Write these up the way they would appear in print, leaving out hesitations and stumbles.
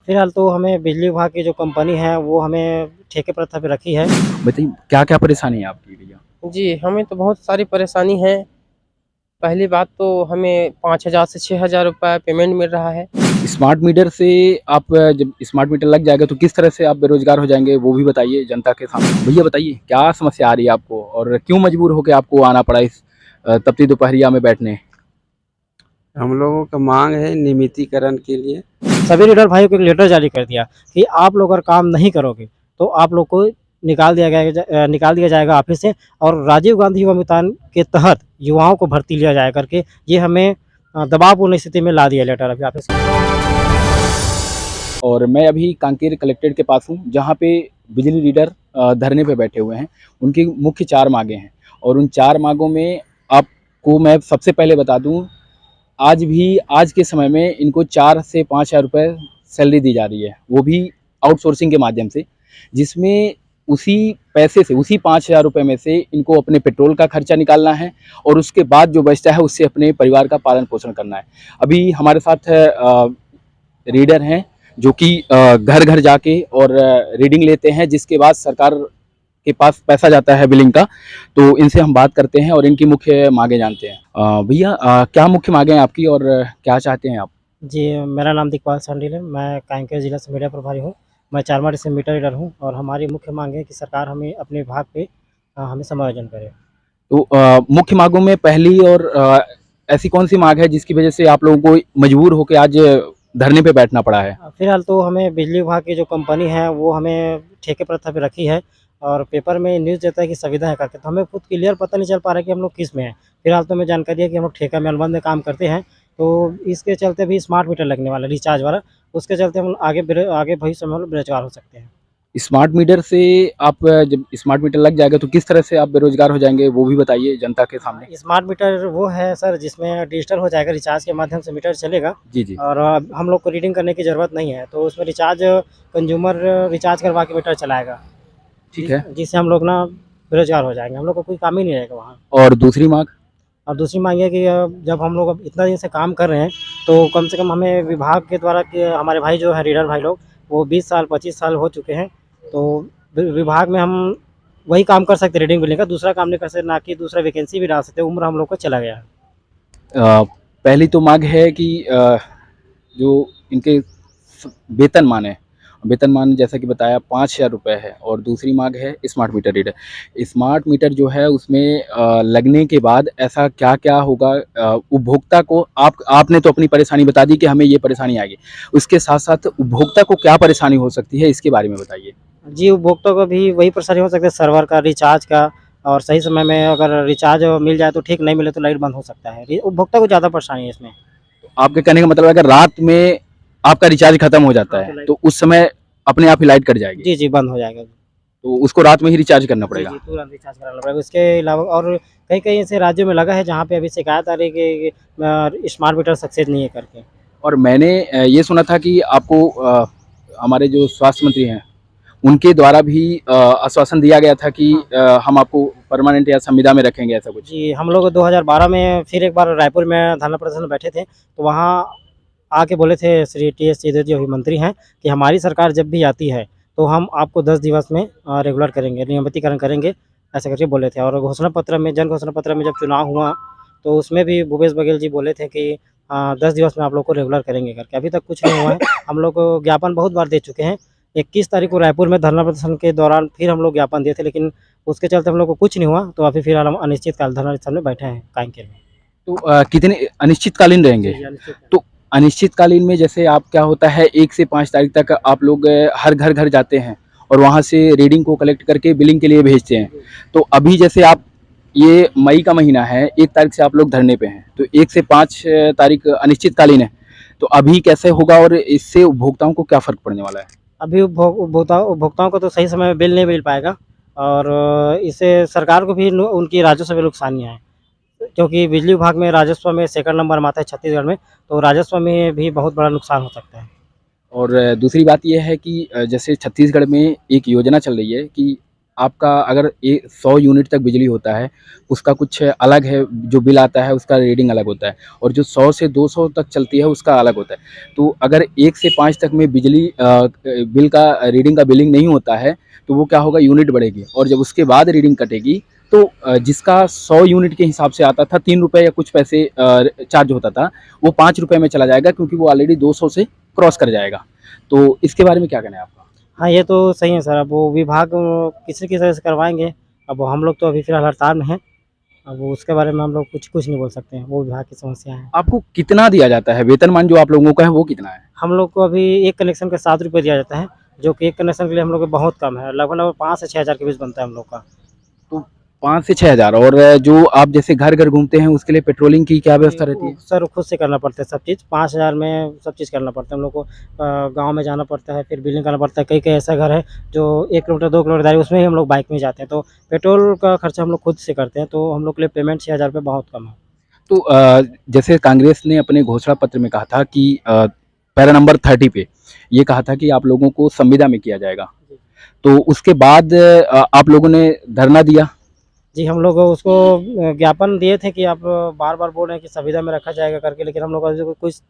फिलहाल तो हमें बिजली विभाग की जो कंपनी है वो हमें ठेके प्रथा पे रखी है। बताइए क्या क्या परेशानी है आपकी भैया? जी, हमें तो बहुत सारी परेशानी है। पहली बात तो हमें 5,000 से 6,000 रुपये पेमेंट मिल रहा है। स्मार्ट मीटर से आप जब स्मार्ट मीटर लग जाएगा तो किस तरह से आप बेरोजगार हो जाएंगे वो भी बताइए जनता के सामने। भैया बताइए क्या समस्या आ रही है आपको और क्यों मजबूर होकर आपको आना पड़ा इस तपती दोपहरिया में बैठने? हम लोगों का मांग है नियमितीकरण के लिए। सभी रीडर भाइयों को एक लेटर जारी कर दिया कि आप लोग अगर काम नहीं करोगे तो आप लोग को निकाल दिया जाएगा ऑफिस से, और राजीव गांधी युवा मितान के तहत युवाओं को भर्ती लिया जाए करके ये हमें दबावपूर्ण स्थिति में ला दिया लेटर अभी ऑफिस। और मैं अभी कांकेर कलेक्ट्रेट के पास हूँ जहाँ पे बिजली रीडर धरने पे बैठे हुए हैं। उनकी मुख्य 4 मांगें हैं और उन 4 मांगों में आपको मैं सबसे पहले बता दूँ, आज के समय में इनको 4 से 5,000 रुपये सैलरी दी जा रही है, वो भी आउटसोर्सिंग के माध्यम से, जिसमें उसी पैसे से, उसी 5,000 रुपये में से इनको अपने पेट्रोल का खर्चा निकालना है और उसके बाद जो बचता है उससे अपने परिवार का पालन पोषण करना है। अभी हमारे साथ रीडर हैं जो कि घर घर जाके और रीडिंग लेते हैं, जिसके बाद सरकार के पास पैसा जाता है बिलिंग का। तो इनसे हम बात करते हैं और इनकी मुख्य मांगे जानते हैं। भैया क्या मुख्य मांगे हैं आपकी और क्या चाहते हैं आप? जी, मेरा नाम दिकपाल सांडिल है। मैं कांकेर जिला से मीडिया प्रभारी हूँ। मैं चारमाड़ी से मीटर रीडर हूँ और हमारी मुख्य मांग है कि सरकार हमें अपने विभाग पे हमें समायोजन करे। तो मुख्य मांगों में पहली और ऐसी कौन सी मांग है जिसकी वजह से आप लोगों को मजबूर होकर आज धरने पे बैठना पड़ा है? फिलहाल तो हमें बिजली विभाग की जो कंपनी है वो हमें ठेके प्रथा पे रखी है और पेपर में न्यूज़ देता है कि सुविधा है करके, तो हमें खुद क्लियर पता नहीं चल पा रहा है कि हम लोग किस में हैं। फिलहाल तो हमें जानकारी है कि हम लोग ठेका में अनुबंध में काम करते हैं, तो इसके चलते भी स्मार्ट मीटर लगने वाला है रिचार्ज वाला, उसके चलते हम आगे भविष्य में हम लोग बेरोजगार हो सकते हैं। स्मार्ट मीटर से आप जब स्मार्ट मीटर लग जाएगा तो किस तरह से आप बेरोजगार हो जाएंगे वो भी बताइए जनता के सामने। स्मार्ट मीटर वो है सर जिसमें डिजिटल हो जाएगा, रिचार्ज के माध्यम से मीटर चलेगा जी जी। और हम लोग को रीडिंग करने की ज़रूरत नहीं है, तो उसमें कंज्यूमर रिचार्ज करवा के मीटर चलाएगा। ठीक है। जिससे हम लोग ना बेरोजगार हो जाएंगे, हम लोग को कोई काम ही नहीं रहेगा वहाँ। और दूसरी मांग? और दूसरी मांग है कि जब हम लोग अब इतना दिन से काम कर रहे हैं तो कम से कम हमें विभाग के द्वारा कि हमारे भाई जो है रीडर भाई लोग वो 20 साल 25 साल हो चुके हैं, तो विभाग में हम वही काम कर सकते रीडिंग बिलिंग का, दूसरा काम नहीं कर सकते, ना कि दूसरा वैकेंसी भी डाल सकते, उम्र हम लोग को चला गया है। पहली तो मांग है कि जो इनके वेतनमान जैसा कि बताया 5,000 रुपये है और दूसरी मांग है smart meter reader. Smart meter जो है उसमें लगने के बाद ऐसा क्या क्या होगा उपभोक्ता को? आपने तो अपनी परेशानी बता दी कि हमें ये परेशानी आएगी, उसके साथ साथ उपभोक्ता को क्या परेशानी हो सकती है इसके बारे में बताइए। जी, उपभोक्ता को भी वही परेशानी हो सकती है सर्वर का, रिचार्ज का, और सही समय में अगर रिचार्ज मिल जाए तो ठीक, नहीं मिले तो लाइट बंद हो सकता है। ये उपभोक्ता को ज़्यादा परेशानी है इसमें। आपके कहने का मतलब है अगर रात में आपका रिचार्ज खत्म हो जाता है तो उस समय अपने आप ही लाइट कट जाएगी? जी, जी, बंद हो जाएगा। तो उसको रात में ही रिचार्ज करना जी, पड़ेगा? जी, तुरंत रिचार्ज कराना पड़ेगा। उसके अलावा और कई-कई ऐसे राज्यों में लगा है जहाँ पे अभी शिकायत आ रही है कि स्मार्ट मीटर सक्सेस नहीं है करके। और मैंने ये सुना था कि आपको हमारे जो स्वास्थ्य मंत्री हैं उनके द्वारा भी आश्वासन दिया गया था कि हम आपको परमानेंट या संविदा में रखेंगे, ऐसा कुछ? जी, हम लोग 2012 में फिर एक बार रायपुर में धरना प्रदर्शन में बैठे थे, तो वहाँ आके बोले थे श्री टी.एस. सिंहदेव जी अभी मंत्री हैं कि हमारी सरकार जब भी आती है तो हम आपको 10 दिवस में रेगुलर करेंगे, नियमितीकरण करेंगे, ऐसा करके बोले थे। और जन घोषणा पत्र में जब चुनाव हुआ तो उसमें भी भूपेश बघेल जी बोले थे कि 10 दिवस में आप लोग को रेगुलर करेंगे करके। अभी तक कुछ नहीं हुआ है। हम लोग को ज्ञापन बहुत बार दे चुके हैं। 21 तारीख को रायपुर में धरना प्रदर्शन के दौरान फिर हम लोग ज्ञापन दिए थे, लेकिन उसके चलते हम लोग को कुछ नहीं हुआ, तो अभी फिलहाल हम अनिश्चितकाल धरना स्थल में बैठे हैं कांकेर में। तो कितने अनिश्चितकालीन रहेंगे? तो अनिश्चितकालीन में जैसे आप क्या होता है 1 से 5 तारीख तक आप लोग हर घर जाते हैं और वहाँ से रीडिंग को कलेक्ट करके बिलिंग के लिए भेजते हैं। तो अभी जैसे आप ये मई का महीना है, 1 तारीख से आप लोग धरने पे हैं, तो 1 से 5 तारीख अनिश्चितकालीन है, तो अभी कैसे होगा और इससे उपभोक्ताओं को क्या फ़र्क पड़ने वाला है? अभी उपभोक्ताओं को तो सही समय में बिल नहीं मिल पाएगा और इससे सरकार को भी उनकी राजस्व में नुकसानियाँ हैं, क्योंकि बिजली विभाग में राजस्व में सेकंड नंबर में आता है छत्तीसगढ़ में, तो राजस्व में भी बहुत बड़ा नुकसान हो सकता है। और दूसरी बात ये है कि जैसे छत्तीसगढ़ में एक योजना चल रही है कि आपका अगर 100 यूनिट तक बिजली होता है, उसका कुछ अलग है, जो बिल आता है उसका रीडिंग अलग होता है, और जो 100 से 200 तक चलती है उसका अलग होता है। तो अगर 1 से 5 तक में बिजली बिल का रीडिंग का बिलिंग नहीं होता है, तो वो क्या होगा, यूनिट बढ़ेगी, और जब उसके बाद रीडिंग कटेगी तो जिसका 100 यूनिट के हिसाब से आता था 3 रुपये या कुछ पैसे चार्ज होता था, वो 5 रुपये में चला जाएगा, क्योंकि वो ऑलरेडी 200 से क्रॉस कर जाएगा। तो इसके बारे में क्या कहना है आपका? हाँ, ये तो सही है सर। अब वो विभाग किसी की तरह से करवाएँगे। अब हम लोग तो अभी फ़िलहाल हड़ताल में हैं। अब उसके बारे में हम लोग कुछ नहीं बोल सकते हैं, वो विभाग की समस्या है। आपको कितना दिया जाता है? वेतनमान जो आप लोगों का है वो कितना है? हम लोग को अभी एक कनेक्शन का 7 रुपये दिया जाता है, जो कि एक कनेक्शन के लिए हम लोग को बहुत कम है। लगभग 5 से 6 हज़ार के बीच बनता है हम लोग का। तो 5 से 6 हज़ार, और जो आप जैसे घर-घर घूमते हैं उसके लिए पेट्रोलिंग की क्या व्यवस्था रहती है? सर खुद से करना पड़ता है सब चीज़। 5,000 में सब चीज़ करना पड़ता है हम लोग को। गाँव में जाना पड़ता है, फिर बिलिंग करना पड़ता है। कई-कई ऐसा घर है जो 1 किलोमीटर 2 किलोमीटर दारी, उसमें ही हम लोग बाइक में जाते हैं। तो पेट्रोल का खर्चा हम लोग खुद से करते हैं, तो हम लोग के लिए पेमेंट 6,000 रुपये बहुत कम है। तो जैसे कांग्रेस ने अपने घोषणा पत्र में कहा था कि पैरा नंबर 30 पे ये कहा था कि आप लोगों को संविदा में किया जाएगा। तो उसके बाद आप लोगों ने धरना दिया। जी, हम लोग उसको ज्ञापन दिए थे कि आप बार-बार बोल रहे हैं कि संविदा में रखा जाएगा करके, लेकिन हम लोग को कुछ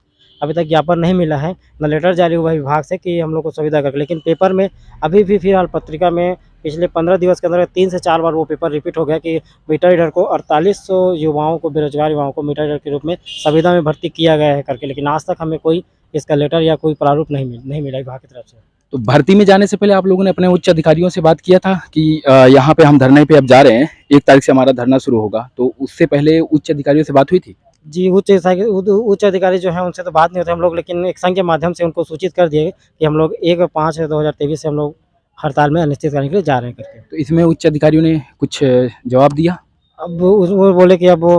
अभी तक ज्ञापन नहीं मिला है, ना लेटर जारी हुआ है विभाग से कि हम लोग को संविदा करके। लेकिन पेपर में अभी भी फिलहाल पत्रिका में पिछले 15 दिवस के अंदर 3 से 4 बार वो पेपर रिपीट हो गया कि मीटर रीडर को 4800 युवाओं को, बेरोजगार युवाओं को मीटर रीडर के रूप में संविदा में भर्ती किया गया है करके, लेकिन आज तक हमें कोई इसका लेटर या कोई प्रारूप नहीं मिला विभाग की तरफ से। तो भर्ती में जाने से पहले आप लोगों ने अपने उच्च अधिकारियों से बात किया था कि यहाँ पे हम धरने पे अब जा रहे हैं, 1 तारीख से हमारा धरना शुरू होगा, तो उससे पहले उच्च अधिकारियों से बात हुई थी? जी, उच्च अधिकारी जो हैं उनसे तो बात नहीं होती हम लोग, लेकिन एक संघ के माध्यम से उनको सूचित कर दिए कि हम लोग 1/5/2023 से हम लोग हड़ताल में अनिश्चितकाल के लिए जा रहे हैं करके। तो इसमें उच्च अधिकारियों ने कुछ जवाब दिया? अब वो बोले कि अब वो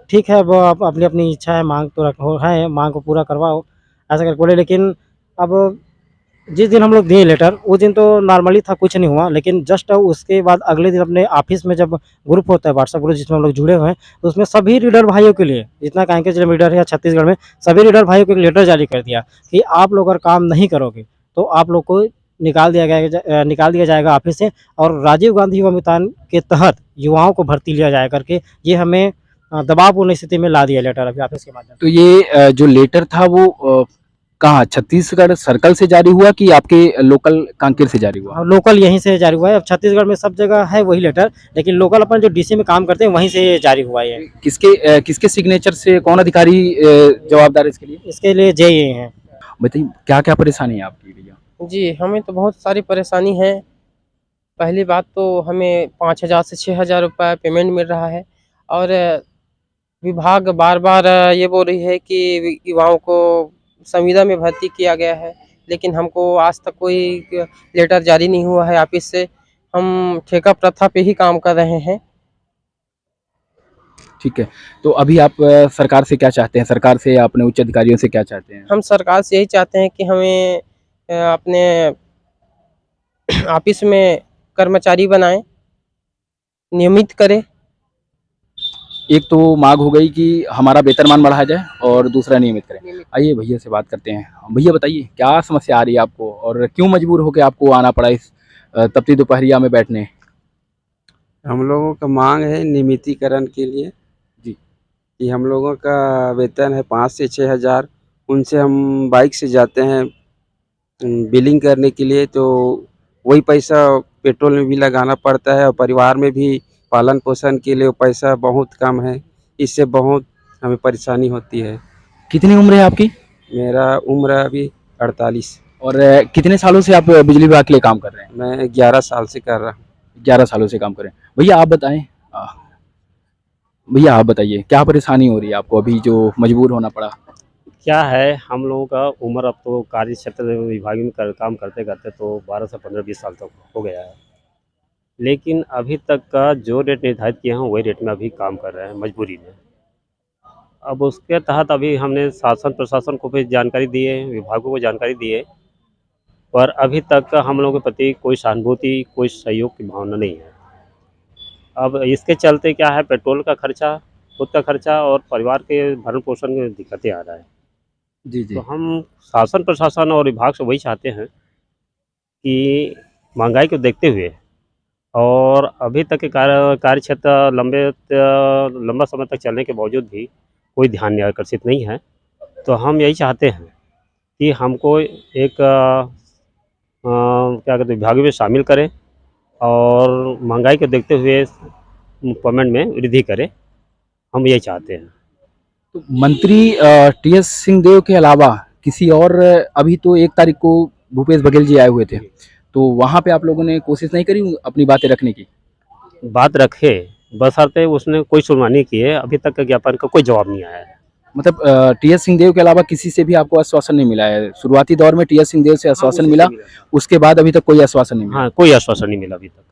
ठीक है, अब आप अपनी-अपनी इच्छा है, माँग तो रखो है, माँग को पूरा करवाओ, ऐसा करके बोले। लेकिन अब जिस दिन हम लोग दिए लेटर, उस दिन तो नॉर्मली था, कुछ नहीं हुआ, लेकिन जस्ट उसके बाद अगले दिन अपने ऑफ़िस में जब ग्रुप होता है, व्हाट्सएप ग्रुप जिसमें हम लोग जुड़े हुए हैं, तो उसमें सभी रीडर भाइयों के लिए, जितना कांकेर जिले में रीडर है या छत्तीसगढ़ में, सभी रीडर भाइयों को एक लेटर जारी कर दिया कि आप लोग अगर काम नहीं करोगे, तो आप लोग को निकाल दिया जाएगा ऑफ़िस से, और राजीव गांधी युवा मितान के तहत युवाओं को भर्ती लिया जाए करके, ये हमें दबावपूर्ण स्थिति में ला दिया लेटर अभी ऑफ़िस के माध्यम से। तो ये जो लेटर था वो कहाँ, छत्तीसगढ़ सर्कल से जारी हुआ कि आपके लोकल कांकेर से जारी हुआ? हाँ, लोकल यहीं से जारी हुआ है। अब छत्तीसगढ़ में सब जगह है वही लेटर, लेकिन लोकल अपन जो डीसी में काम करते हैं वहीं से जारी हुआ है ये। किसके सिग्नेचर से, कौन अधिकारी जवाबदार है इसके लिए? इसके लिए जेईई हैं। बताइए क्या क्या परेशानी है आपकी भैया? जी, हमें तो बहुत सारी परेशानी है। पहली बात तो हमें 5,000 से 6,000 रुपये पेमेंट मिल रहा है, और विभाग बार-बार ये बोल रही है कि युवाओं को संविदा में भर्ती किया गया है, लेकिन हमको आज तक कोई लेटर जारी नहीं हुआ है ऑफ़िस से। हम ठेका प्रथा पे ही काम कर रहे हैं। ठीक है, तो अभी आप सरकार से क्या चाहते हैं? सरकार से या अपने उच्च अधिकारियों से क्या चाहते हैं? हम सरकार से यही चाहते हैं कि हमें अपने ऑफ़िस में कर्मचारी बनाएँ, नियमित करें। एक तो मांग हो गई कि हमारा वेतनमान बढ़ाया जाए, और दूसरा नियमित करें। आइए भैया से बात करते हैं। भैया बताइए क्या समस्या आ रही है आपको, और क्यों मजबूर होकर आपको आना पड़ा इस तपती दोपहरिया में बैठने? हम लोगों का मांग है नियमितीकरण के लिए जी। कि हम लोगों का वेतन है 5 से 6 हज़ार, उनसे हम बाइक से जाते हैं बिलिंग करने के लिए, तो वही पैसा पेट्रोल में भी लगाना पड़ता है, और परिवार में भी पालन पोषण के लिए वो पैसा बहुत कम है। इससे बहुत हमें परेशानी होती है। कितनी उम्र है आपकी? मेरा उम्र अभी 48। और कितने सालों से आप बिजली विभाग के लिए काम कर रहे हैं? मैं 11 साल से कर रहा हूँ। 11 सालों से काम कर रहे हैं। भैया आप बताएं, भैया आप बताइए क्या परेशानी हो रही है आपको अभी जो मजबूर होना पड़ा? क्या है, हम लोगों का उम्र अब तो कार्य क्षेत्र विभाग में काम करते करते तो 12 से 15-20 साल तक हो गया है, लेकिन अभी तक का जो रेट निर्धारित किए हैं वही रेट में अभी काम कर रहे हैं मजबूरी में। अब उसके तहत अभी हमने शासन प्रशासन को भी जानकारी दी है, विभागों को जानकारी दी है, पर अभी तक हम लोगों के प्रति कोई सहानुभूति, कोई सहयोग की भावना नहीं है। अब इसके चलते क्या है, पेट्रोल का खर्चा, खुद का खर्चा और परिवार के भरण पोषण में दिक्कतें आ रहा है। जी जी। तो हम शासन प्रशासन और विभाग से वही चाहते हैं कि महंगाई को देखते हुए और अभी तक के कार्य क्षेत्र लंबा समय तक चलने के बावजूद भी कोई ध्यान आकर्षित नहीं है। तो हम यही चाहते हैं कि हमको एक क्या कहते हैं, विभागों में शामिल करें और महंगाई को देखते हुए पेमेंट में वृद्धि करें। हम यही चाहते हैं। तो मंत्री टीएस सिंहदेव के अलावा किसी और अभी तो 1 तारीख को भूपेश बघेल जी आए हुए थे, तो वहाँ पे आप लोगों ने कोशिश नहीं करी अपनी बातें रखने की? बात रखे, बशर्ते उसने कोई सुनवाई नहीं की है। अभी तक का ज्ञापन का कोई जवाब नहीं आया है। मतलब टीएस सिंहदेव के अलावा किसी से भी आपको आश्वासन नहीं मिला है? शुरुआती दौर में टीएस सिंहदेव से आश्वासन मिला, उसके बाद अभी तक कोई आश्वासन नहीं मिला? हाँ, कोई आश्वासन नहीं मिला अभी तक।